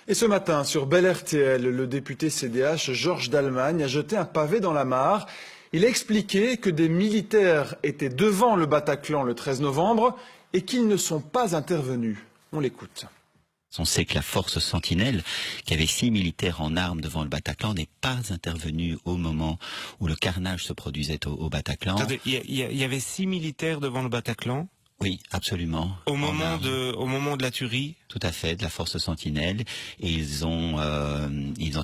Et ce matin, sur Bel RTL, le député CDH Georges Dalmagne a jeté un pavé dans la mare. Il a expliqué que des militaires étaient devant le Bataclan le 13 novembre et qu'ils ne sont pas intervenus. On l'écoute. On sait que la force Sentinelle, qui avait 6 militaires en armes devant le Bataclan, n'est pas intervenue au moment où le carnage se produisait au Bataclan. Il y avait 6 militaires devant le Bataclan? Oui, absolument. Au moment de la tuerie? Tout à fait, de la force Sentinelle. Et ils ont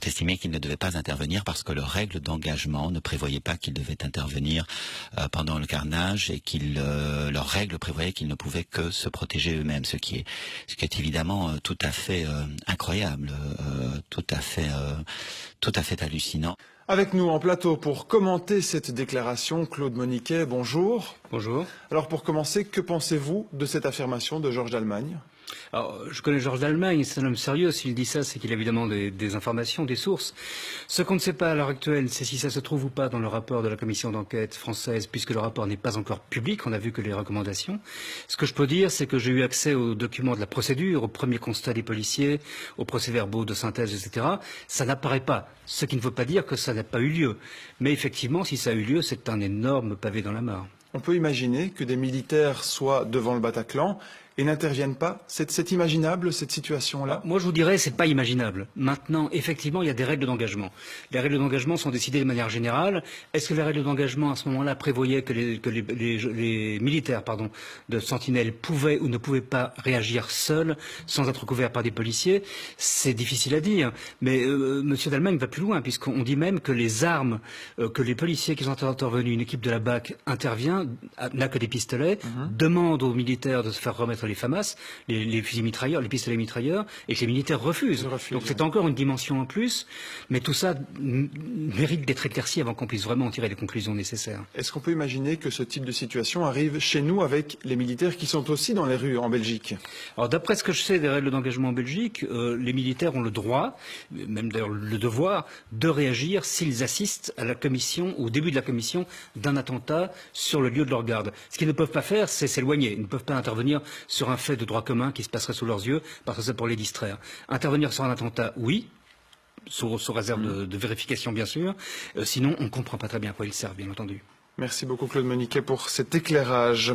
estimé qu'ils ne devaient pas intervenir parce que leurs règles d'engagement ne prévoyaient pas qu'ils devaient intervenir pendant le carnage et leurs règles prévoyaient qu'ils ne pouvaient que se protéger eux-mêmes, ce qui est évidemment tout à fait incroyable, tout à fait hallucinant. Avec nous en plateau pour commenter cette déclaration, Claude Moniquet, bonjour. Bonjour. Alors pour commencer, que pensez-vous de cette affirmation de Georges Dalmagne ? Alors, je connais Georges Dalmagne, c'est un homme sérieux. S'il dit ça, c'est qu'il a évidemment des informations, des sources. Ce qu'on ne sait pas à l'heure actuelle, c'est si ça se trouve ou pas dans le rapport de la commission d'enquête française, puisque le rapport n'est pas encore public, on n'a vu que les recommandations. Ce que je peux dire, c'est que j'ai eu accès aux documents de la procédure, aux premiers constats des policiers, aux procès-verbaux de synthèse, etc. Ça n'apparaît pas, ce qui ne veut pas dire que ça n'a pas eu lieu. Mais effectivement, si ça a eu lieu, c'est un énorme pavé dans la mare. On peut imaginer que des militaires soient devant le Bataclan et n'interviennent pas. C'est imaginable, cette situation-là ? Moi, je vous dirais, c'est pas imaginable. Maintenant, effectivement, il y a des règles d'engagement. Les règles d'engagement sont décidées de manière générale. Est-ce que les règles d'engagement, à ce moment-là, prévoyaient que les militaires, de Sentinelle pouvaient ou ne pouvaient pas réagir seuls, sans être couverts par des policiers? C'est difficile à dire. Mais Monsieur Dalmagne va plus loin, puisqu'on dit même que les armes que les policiers qui sont intervenus, une équipe de la BAC intervient, n'a que des pistolets, demande aux militaires de se faire remettre les FAMAS, les fusils mitrailleurs, les pistolets mitrailleurs, et que les militaires refusent. Donc c'est encore une dimension en plus, mais tout ça mérite d'être éclairci avant qu'on puisse vraiment en tirer les conclusions nécessaires. Est-ce qu'on peut imaginer que ce type de situation arrive chez nous avec les militaires qui sont aussi dans les rues en Belgique ? Alors d'après ce que je sais des règles d'engagement en Belgique, les militaires ont le droit, même d'ailleurs le devoir, de réagir s'ils assistent à la commission, au début de la commission, d'un attentat sur le lieu de leur garde. Ce qu'ils ne peuvent pas faire, c'est s'éloigner. Ils ne peuvent pas intervenir sur un fait de droit commun qui se passerait sous leurs yeux, parce que c'est pour les distraire. Intervenir sur un attentat, oui, sous réserve de vérification bien sûr. Sinon, on ne comprend pas très bien à quoi ils servent, bien entendu. Merci beaucoup Claude Moniquet pour cet éclairage.